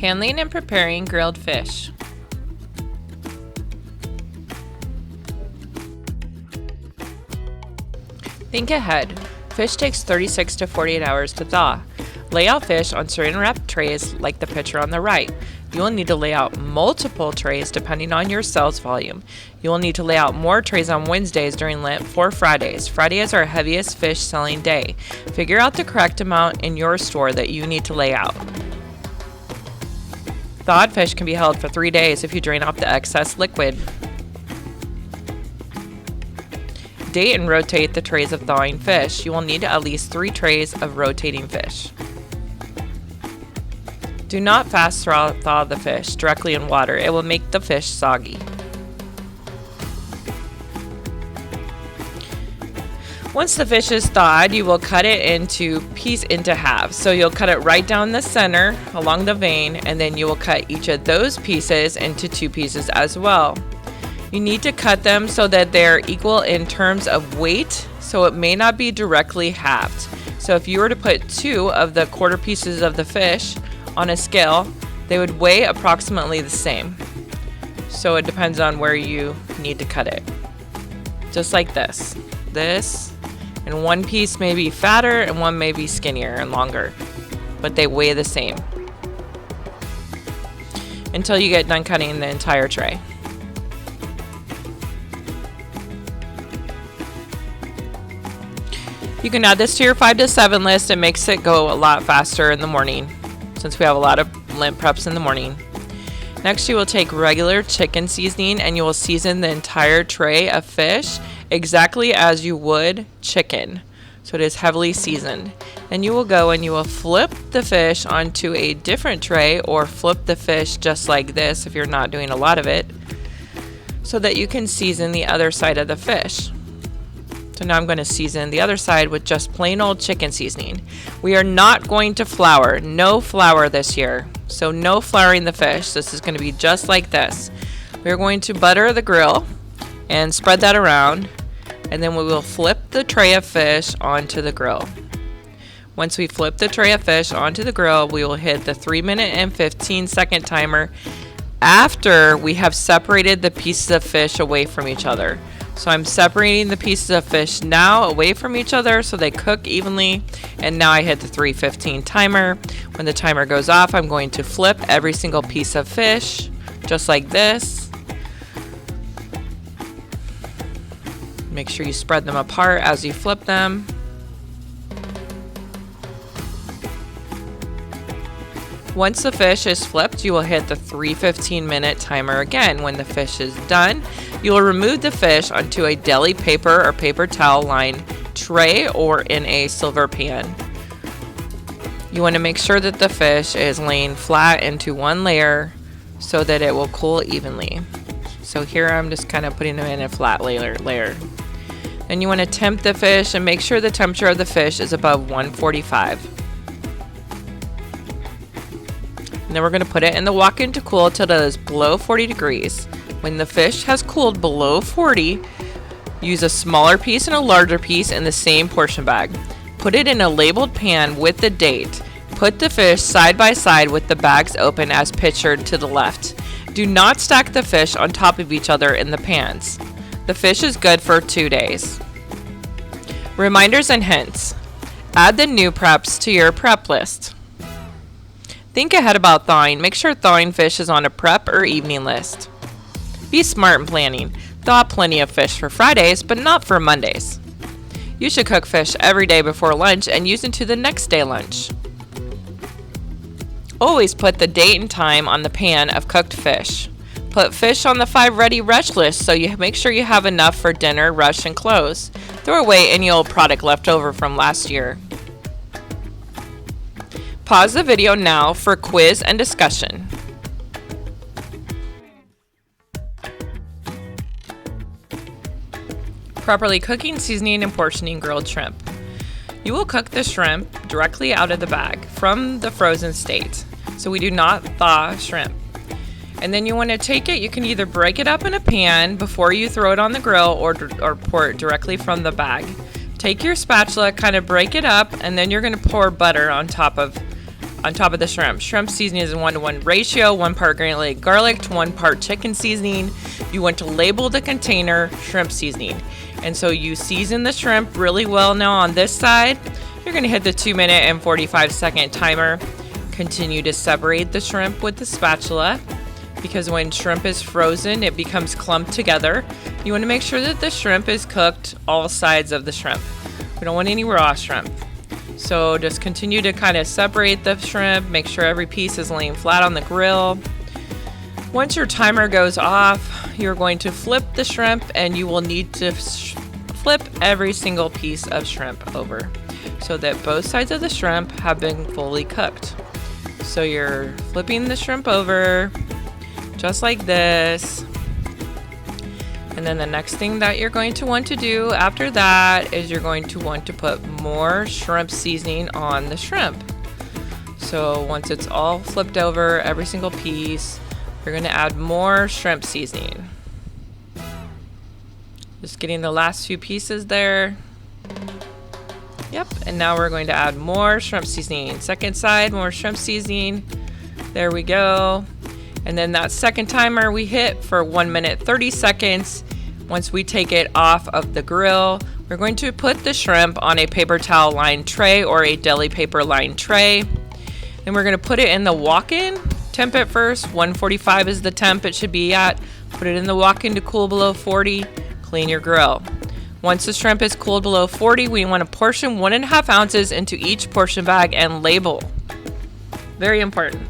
Handling and preparing grilled fish. Think ahead. Fish takes 36 to 48 hours to thaw. Lay out fish on saran wrap trays like the picture on the right. You will need to lay out multiple trays depending on your sales volume. You will need to lay out more trays on Wednesdays during Lent for Fridays. Friday is our heaviest fish selling day. Figure out the correct amount in your store that you need to lay out. Thawed fish can be held for 3 days if you drain off the excess liquid. Date and rotate the trays of thawing fish. You will need at least 3 trays of rotating fish. Do not fast thaw the fish directly in water. It will make the fish soggy. Once the fish is thawed, you will cut it into halves. So you'll cut it right down the center along the vein, and then you will cut each of those pieces into 2 pieces as well. You need to cut them so that they're equal in terms of weight, so it may not be directly halved. So if you were to put 2 of the quarter pieces of the fish on a scale, they would weigh approximately the same. So it depends on where you need to cut it. Just like this. And one piece may be fatter and one may be skinnier and longer, but they weigh the same until you get done cutting the entire tray. You can add this to your 5 to 7 list. It makes it go a lot faster in the morning since we have a lot of Lent preps in the morning. Next, you will take regular chicken seasoning and you will season the entire tray of fish exactly as you would chicken. So it is heavily seasoned. Then you will go and you will flip the fish onto a different tray, or flip the fish just like this if you're not doing a lot of it, so that you can season the other side of the fish. So now I'm going to season the other side with just plain old chicken seasoning. We are not going to flour. No flour this year. So no flouring the fish. This is going to be just like this. We're going to butter the grill and spread that around, and then we will flip the tray of fish onto the grill. Once we flip the tray of fish onto the grill, we will hit the 3-minute and 15-second timer after we have separated the pieces of fish away from each other. So I'm separating the pieces of fish now away from each other so they cook evenly. And now I hit the 3:15 timer. When the timer goes off, I'm going to flip every single piece of fish, just like this. Make sure you spread them apart as you flip them. Once the fish is flipped, you will hit the 3:15-minute timer again. When the fish is done, you will remove the fish onto a deli paper or paper towel lined tray or in a silver pan. You want to make sure that the fish is laying flat into one layer so that it will cool evenly. So here I'm just kind of putting them in a flat layer. Then you want to temp the fish and make sure the temperature of the fish is above 145. And then we're going to put it in the walk-in to cool till it is below 40 degrees. When the fish has cooled below 40, use a smaller piece and a larger piece in the same portion bag. Put it in a labeled pan with the date. Put the fish side by side with the bags open as pictured to the left. Do not stack the fish on top of each other in the pans. The fish is good for 2 days. Reminders and hints. Add the new preps to your prep list. Think ahead about thawing. Make sure thawing fish is on a prep or evening list. Be smart in planning. Thaw plenty of fish for Fridays, but not for Mondays. You should cook fish every day before lunch and use into the next day lunch. Always put the date and time on the pan of cooked fish. Put fish on the 5 ready rush list so you make sure you have enough for dinner, rush, and close. Throw away any old product left over from last year. Pause the video now for quiz and discussion. Properly cooking, seasoning, and portioning grilled shrimp. You will cook the shrimp directly out of the bag from the frozen state. So we do not thaw shrimp. And then you want to take it, you can either break it up in a pan before you throw it on the grill or pour it directly from the bag. Take your spatula, kind of break it up, and then you're going to pour butter on top of on top of the shrimp. Shrimp seasoning is a 1-to-1 ratio, 1 part granulated garlic to 1 part chicken seasoning. You want to label the container shrimp seasoning. And so you season the shrimp really well. Now on this side, you're going to hit the 2-minute and 45-second timer. Continue to separate the shrimp with the spatula, because when shrimp is frozen, it becomes clumped together. You want to make sure that the shrimp is cooked all sides of the shrimp. We don't want any raw shrimp. So just continue to kind of separate the shrimp, make sure every piece is laying flat on the grill. Once your timer goes off, you're going to flip the shrimp, and you will need to flip every single piece of shrimp over so that both sides of the shrimp have been fully cooked. So you're flipping the shrimp over just like this. And then the next thing that you're going to want to do after that is you're going to want to put more shrimp seasoning on the shrimp. So once it's all flipped over, every single piece, you're going to add more shrimp seasoning. Just getting the last few pieces there. Yep, and now we're going to add more shrimp seasoning. Second side, more shrimp seasoning. There we go. And then that second timer we hit for 1 minute 30 seconds. Once we take it off of the grill, we're going to put the shrimp on a paper towel lined tray or a deli paper lined tray. Then we're going to put it in the walk-in. Temp it first. 145 is the temp it should be at. Put it in the walk-in to cool below 40. Clean your grill. Once the shrimp is cooled below 40, we want to portion 1.5 ounces into each portion bag and label. Very important.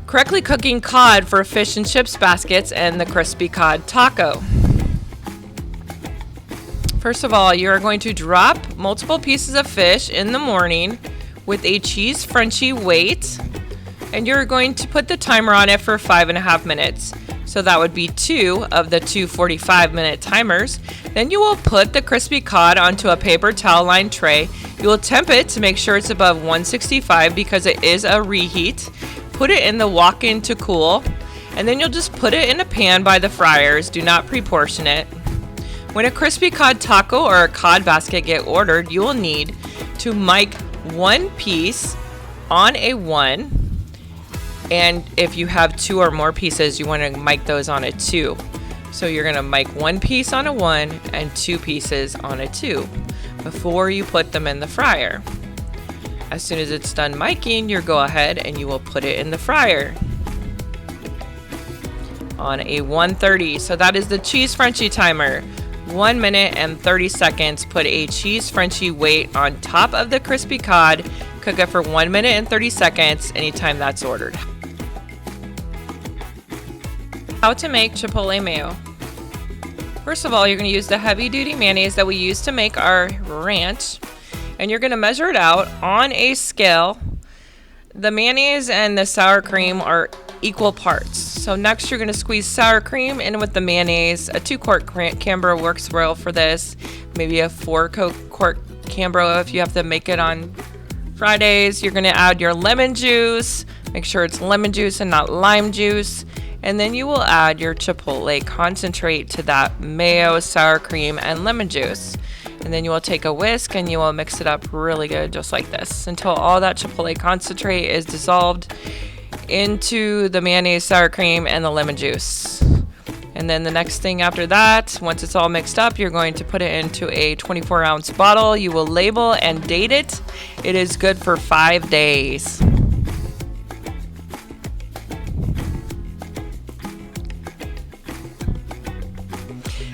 Correctly cooking cod for fish and chips baskets and the crispy cod taco. First of all, you are going to drop multiple pieces of fish in the morning with a cheese Frenchee weight, and you're going to put the timer on it for 5.5 minutes. So that would be 2 of the 2 45-minute timers. Then you will put the crispy cod onto a paper towel lined tray. You will temp it to make sure it's above 165 because it is a reheat. Put it in the walk-in to cool, and then you'll just put it in a pan by the fryers. Do not pre-portion it. When a crispy cod taco or a cod basket get ordered, you will need to mic 1 piece on a 1. And if you have 2 or more pieces, you want to mic those on a 2. So you're going to mic 1 piece on a 1 and 2 pieces on a 2 before you put them in the fryer. As soon as it's done miking, you go ahead and you will put it in the fryer on a 130. So that is the cheese Frenchie timer. 1 minute and 30 seconds. Put a cheese Frenchie weight on top of the crispy cod. Cook it for 1 minute and 30 seconds anytime that's ordered. How to make Chipotle mayo. First of all, you're going to use the heavy duty mayonnaise that we use to make our ranch, and you're going to measure it out on a scale. The mayonnaise and the sour cream are equal parts. So next you're going to squeeze sour cream in with the mayonnaise. A 2-quart Cambro works well for this. Maybe a 4-quart Cambro if you have to make it on Fridays. You're going to add your lemon juice. Make sure it's lemon juice and not lime juice. And then you will add your Chipotle concentrate to that mayo, sour cream, and lemon juice. And then you will take a whisk and you will mix it up really good, just like this, until all that Chipotle concentrate is dissolved into the mayonnaise, sour cream, and the lemon juice. And then the next thing after that, once it's all mixed up, you're going to put it into a 24-ounce bottle. You will label and date it. It is good for 5 days.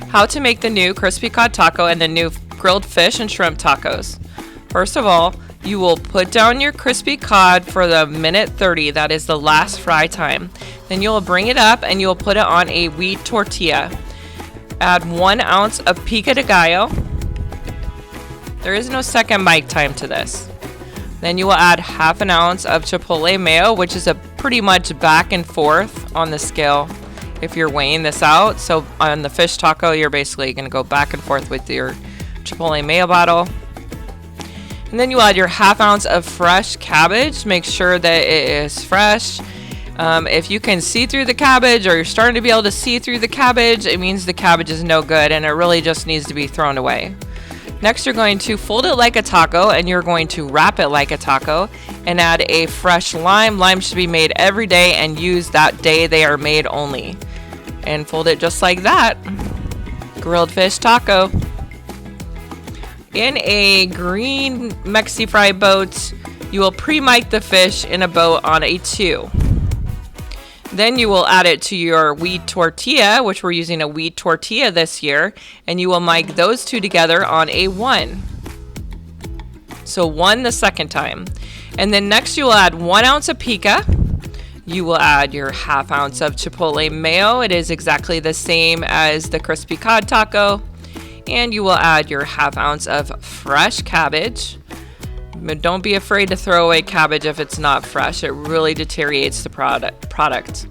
How to make the new crispy cod taco and the new grilled fish and shrimp tacos. First of all, you will put down your crispy cod for the minute 30. That is the last fry time. Then you will bring it up and you will put it on a wheat tortilla. Add 1 ounce of pico de gallo. There is no second mic time to this. Then you will add 1/2 ounce of Chipotle mayo, which is a pretty much back and forth on the scale if you're weighing this out. So on the fish taco, you're basically going to go back and forth with your Chipotle mayo bottle. And then you add your 1/2 ounce of fresh cabbage. Make sure that it is fresh. If you can see through the cabbage, or you're starting to be able to see through the cabbage, it means the cabbage is no good and it really just needs to be thrown away. Next, you're going to fold it like a taco and you're going to wrap it like a taco and add a fresh lime. Lime should be made every day and used that day they are made only. And fold it just like that. Grilled fish taco. In a green Mexi fry boat, you will pre-mic the fish in a boat on a 2. Then you will add it to your wheat tortilla, which we're using a wheat tortilla this year, and you will mic those 2 together on a 1. So 1 the second time. And then next you will add 1 ounce of pica. You will add your 1/2 ounce of Chipotle mayo. It is exactly the same as the crispy cod taco. And you will add your 1/2 ounce of fresh cabbage. But don't be afraid to throw away cabbage if it's not fresh. It really deteriorates the product.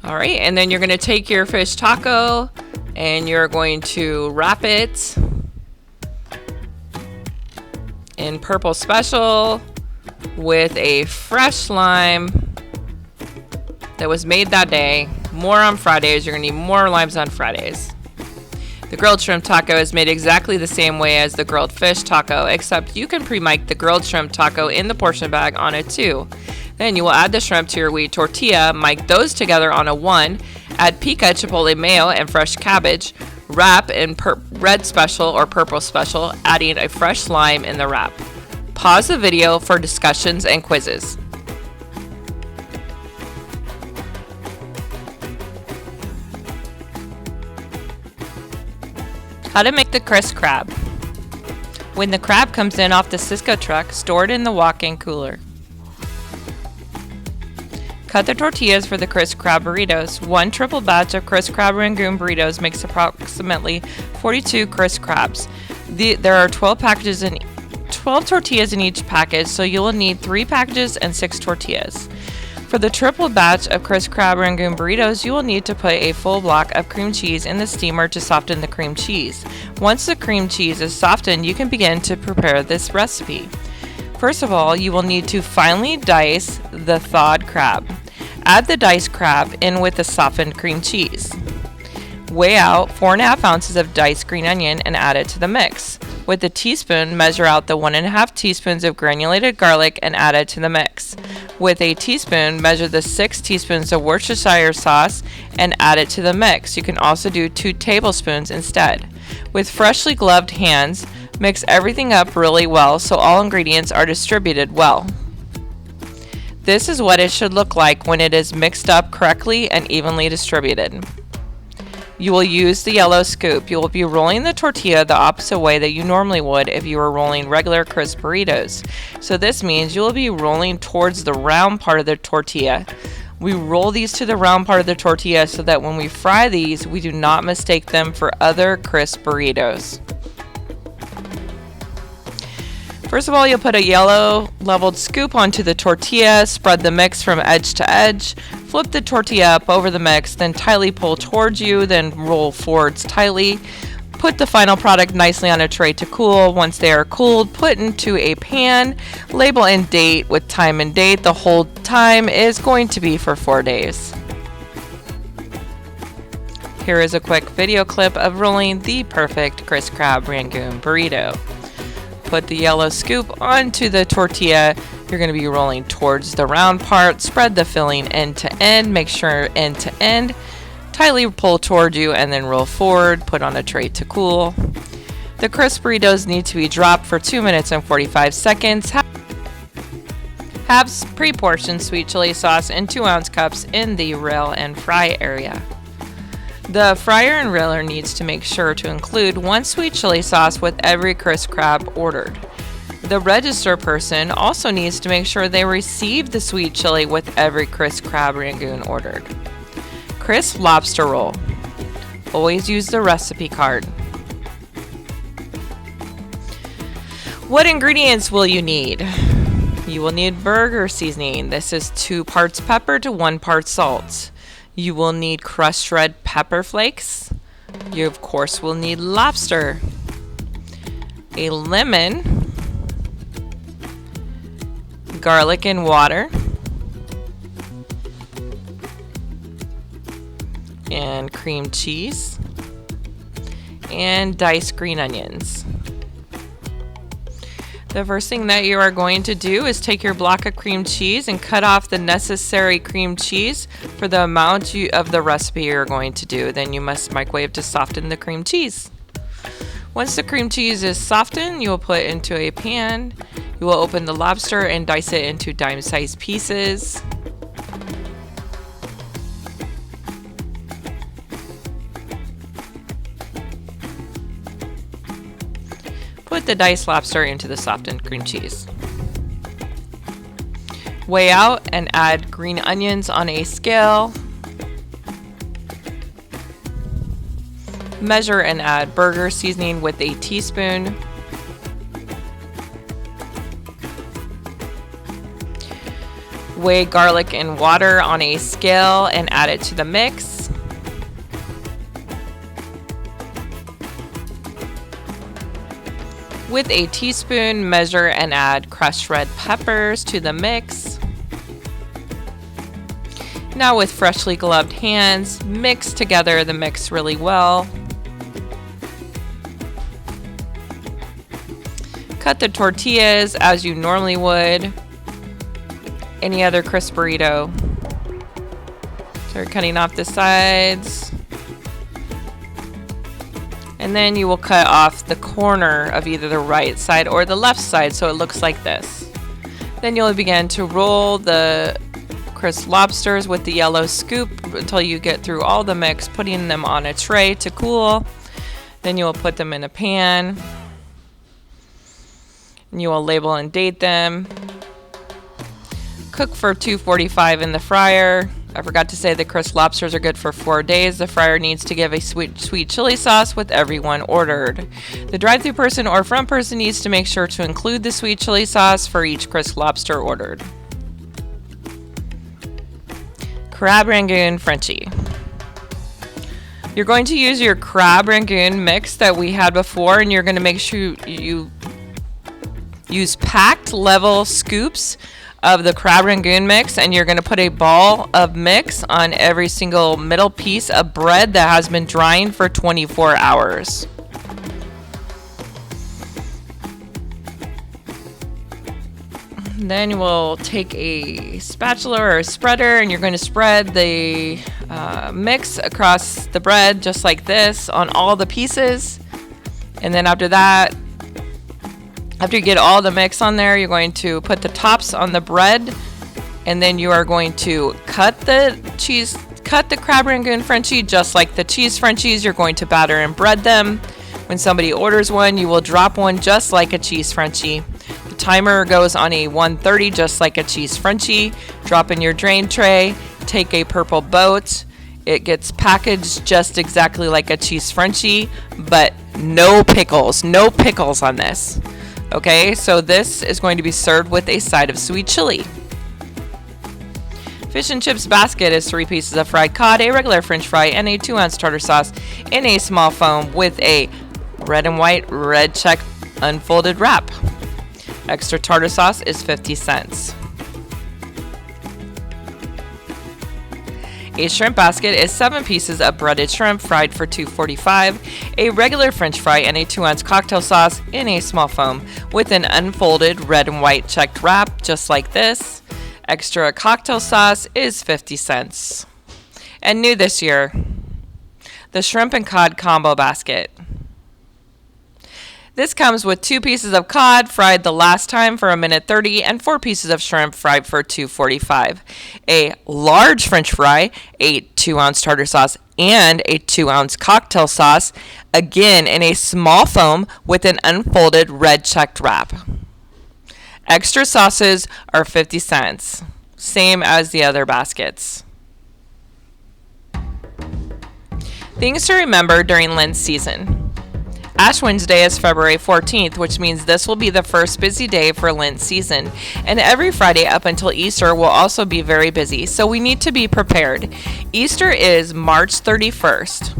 All right, and then you're going to take your fish taco and you're going to wrap it in purple special with a fresh lime that was made that day. More on Fridays. You're going to need more limes on Fridays. The grilled shrimp taco is made exactly the same way as the grilled fish taco, except you can pre-mic the grilled shrimp taco in the portion bag on a 2. Then you will add the shrimp to your wheat tortilla, mic those together on a 1, add pica, chipotle mayo, and fresh cabbage, wrap in red special or purple special, adding a fresh lime in the wrap. Pause the video for discussions and quizzes. How to make the crisp crab. When the crab comes in off the Cisco truck, store it in the walk-in cooler. Cut the tortillas for the crisp crab burritos. 1 triple batch of crisp crab Rangoon burritos makes approximately 42 crisp crabs. There are 12 tortillas in each package, so you will need 3 packages and 6 tortillas. For the triple batch of crisp crab Rangoon burritos, you will need to put a full block of cream cheese in the steamer to soften the cream cheese. Once the cream cheese is softened, you can begin to prepare this recipe. First of all, you will need to finely dice the thawed crab. Add the diced crab in with the softened cream cheese. Weigh out 4.5 ounces of diced green onion and add it to the mix. With a teaspoon, measure out the 1.5 teaspoons of granulated garlic and add it to the mix. With a teaspoon, measure the 6 teaspoons of Worcestershire sauce and add it to the mix. You can also do 2 tablespoons instead. With freshly gloved hands, mix everything up really well so all ingredients are distributed well. This is what it should look like when it is mixed up correctly and evenly distributed. You will use the yellow scoop. You will be rolling the tortilla the opposite way that you normally would if you were rolling regular crisp burritos. So this means you will be rolling towards the round part of the tortilla. We roll these to the round part of the tortilla so that when we fry these, we do not mistake them for other crisp burritos. First of all, you'll put a yellow leveled scoop onto the tortilla, spread the mix from edge to edge, flip the tortilla up over the mix, then tightly pull towards you, then roll forwards tightly. Put the final product nicely on a tray to cool. Once they are cooled, put into a pan, label and date with time and date. The hold time is going to be for 4 days. Here is a quick video clip of rolling the perfect crisp crab Rangoon burrito. Put the yellow scoop onto the tortilla. You're going to be rolling towards the round part. Spread the filling end to end. Make sure end to end. Tightly pull toward you and then roll forward. Put on a tray to cool. The crisp burritos need to be dropped for 2 minutes and 45 seconds. Have pre-portioned sweet chili sauce in 2-ounce cups in the rail and fry area. The fryer and railer needs to make sure to include 1 sweet chili sauce with every crisp crab ordered. The register person also needs to make sure they receive the sweet chili with every crisp crab Rangoon ordered. Crisp lobster roll. Always use the recipe card. What ingredients will you need? You will need burger seasoning. This is 2 parts pepper to 1 part salt. You will need crushed red pepper flakes. You, of course, will need lobster, a lemon, garlic and water, and cream cheese, and diced green onions. The first thing that you are going to do is take your block of cream cheese and cut off the necessary cream cheese for the amount of the recipe you're going to do. Then you must microwave to soften the cream cheese. Once the cream cheese is softened, you will put it into a pan. You will open the lobster and dice it into dime-sized pieces. Put the diced lobster into the softened cream cheese. Weigh out and add green onions on a scale. Measure and add burger seasoning with a teaspoon. Weigh garlic and water on a scale and add it to the mix. With a teaspoon, measure and add crushed red peppers to the mix. Now with freshly gloved hands, mix together the mix really well. Cut the tortillas as you normally would any other crisp burrito. So you're cutting off the sides. And then you will cut off the corner of either the right side or the left side so it looks like this. Then you'll begin to roll the crisp lobsters with the yellow scoop until you get through all the mix, putting them on a tray to cool. Then you will put them in a pan. And you will label and date them. Cook for 245 in the fryer. I forgot to say the crisp lobsters are good for 4 days. The fryer needs to give a sweet chili sauce with everyone ordered. The drive-thru person or front person needs to make sure to include the sweet chili sauce for each crisp lobster ordered. Crab Rangoon Frenchie. You're going to use your crab Rangoon mix that we had before, and you're going to make sure you use packed level scoops of the crab Rangoon mix, and you're going to put a ball of mix on every single middle piece of bread that has been drying for 24 hours. Then you will take a spatula or a spreader and you're going to spread the mix across the bread just like this on all the pieces. And then after that, after you get all the mix on there, you're going to put the tops on the bread, and then you are going to cut the crab Rangoon Frenchie just like the cheese Frenchies. You're going to batter and bread them. When somebody orders one, you will drop one just like a cheese Frenchie. The timer goes on a 130 just like a cheese Frenchie. Drop in your drain tray. Take a purple boat. It gets packaged just exactly like a cheese Frenchie, but no pickles on this. Okay, so this is going to be served with a side of sweet chili. Fish and chips basket is 3 pieces of fried cod, a regular French fry, and a 2-ounce tartar sauce in a small foam with a red and white red check unfolded wrap. Extra tartar sauce is 50 cents. A shrimp basket is 7 pieces of breaded shrimp fried for $2.45, a regular French fry, and a 2-ounce cocktail sauce in a small foam with an unfolded red and white checked wrap just like this. Extra cocktail sauce is 50 cents. And new this year, the shrimp and cod combo basket. This comes with 2 pieces of cod fried the last time for 1:30 and 4 pieces of shrimp fried for $2.45. A large French fry, a 2-ounce tartar sauce, and a 2-ounce cocktail sauce, again in a small foam with an unfolded red checked wrap. Extra sauces are 50 cents, same as the other baskets. Things to remember during Lent season. Ash Wednesday is February 14th, which means this will be the first busy day for Lent season. And every Friday up until Easter will also be very busy, so we need to be prepared. Easter is March 31st.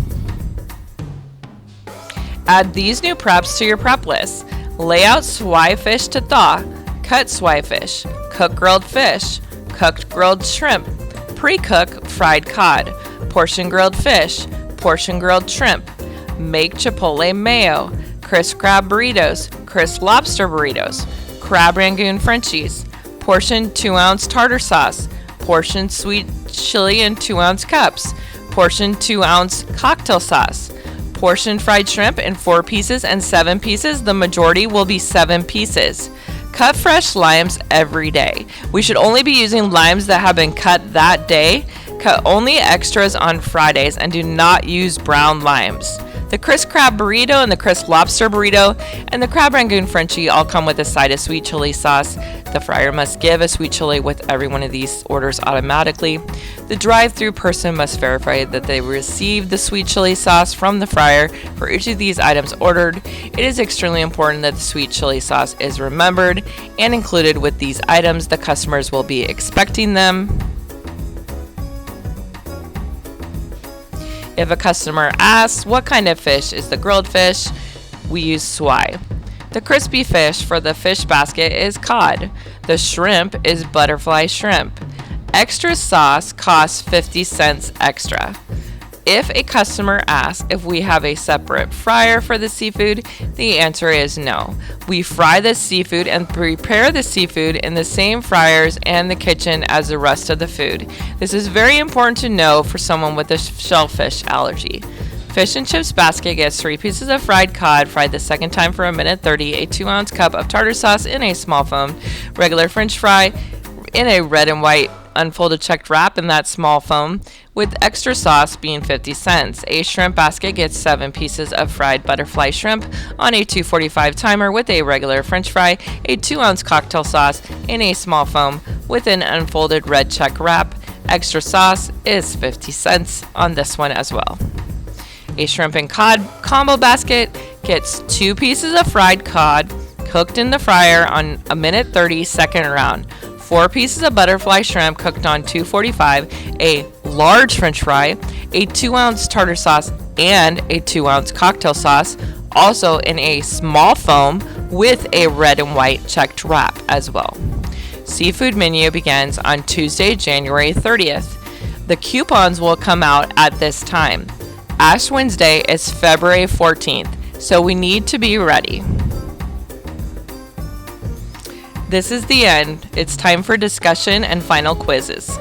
Add these new preps to your prep list. Lay out swai fish to thaw, cut swai fish, cook grilled fish, cooked grilled shrimp, pre-cook fried cod, portion grilled fish, portion grilled shrimp, make Chipotle mayo, crisp crab burritos, crisp lobster burritos, crab Rangoon Frenchies. Portion 2-ounce tartar sauce. Portion sweet chili in 2-ounce cups. Portion 2-ounce cocktail sauce. Portion fried shrimp in 4 pieces and 7 pieces. The majority will be 7 pieces. Cut fresh limes every day. We should only be using limes that have been cut that day. Cut only extras on Fridays and do not use brown limes. The crisp crab burrito and the crisp lobster burrito and the crab Rangoon Frenchie all come with a side of sweet chili sauce. The fryer must give a sweet chili with every one of these orders automatically. The drive-through person must verify that they received the sweet chili sauce from the fryer for each of these items ordered. It is extremely important that the sweet chili sauce is remembered and included with these items. The customers will be expecting them. If a customer asks what kind of fish is the grilled fish, we use swai. The crispy fish for the fish basket is cod. The shrimp is butterfly shrimp. Extra sauce costs 50 cents extra. If a customer asks if we have a separate fryer for the seafood, the answer is no. We fry the seafood and prepare the seafood in the same fryers and the kitchen as the rest of the food. This is very important to know for someone with a shellfish allergy. Fish and chips basket gets 3 pieces of fried cod, fried the second time for 1:30, a 2-ounce cup of tartar sauce in a small foam, regular French fry in a red and white unfolded checked wrap in that small foam, with extra sauce being 50 cents. A shrimp basket gets 7 pieces of fried butterfly shrimp on a 245 timer with a regular French fry, a 2-ounce cocktail sauce in a small foam with an unfolded red check wrap. Extra sauce is 50 cents on this one as well. A shrimp and cod combo basket gets 2 pieces of fried cod cooked in the fryer on 1:30 second round. 4 pieces of butterfly shrimp cooked on 245, a large French fry, a 2-ounce tartar sauce, and a 2-ounce cocktail sauce, also in a small foam with a red and white checked wrap as well. Seafood menu begins on Tuesday, January 30th. The coupons will come out at this time. Ash Wednesday is February 14th, so we need to be ready. This is the end. It's time for discussion and final quizzes.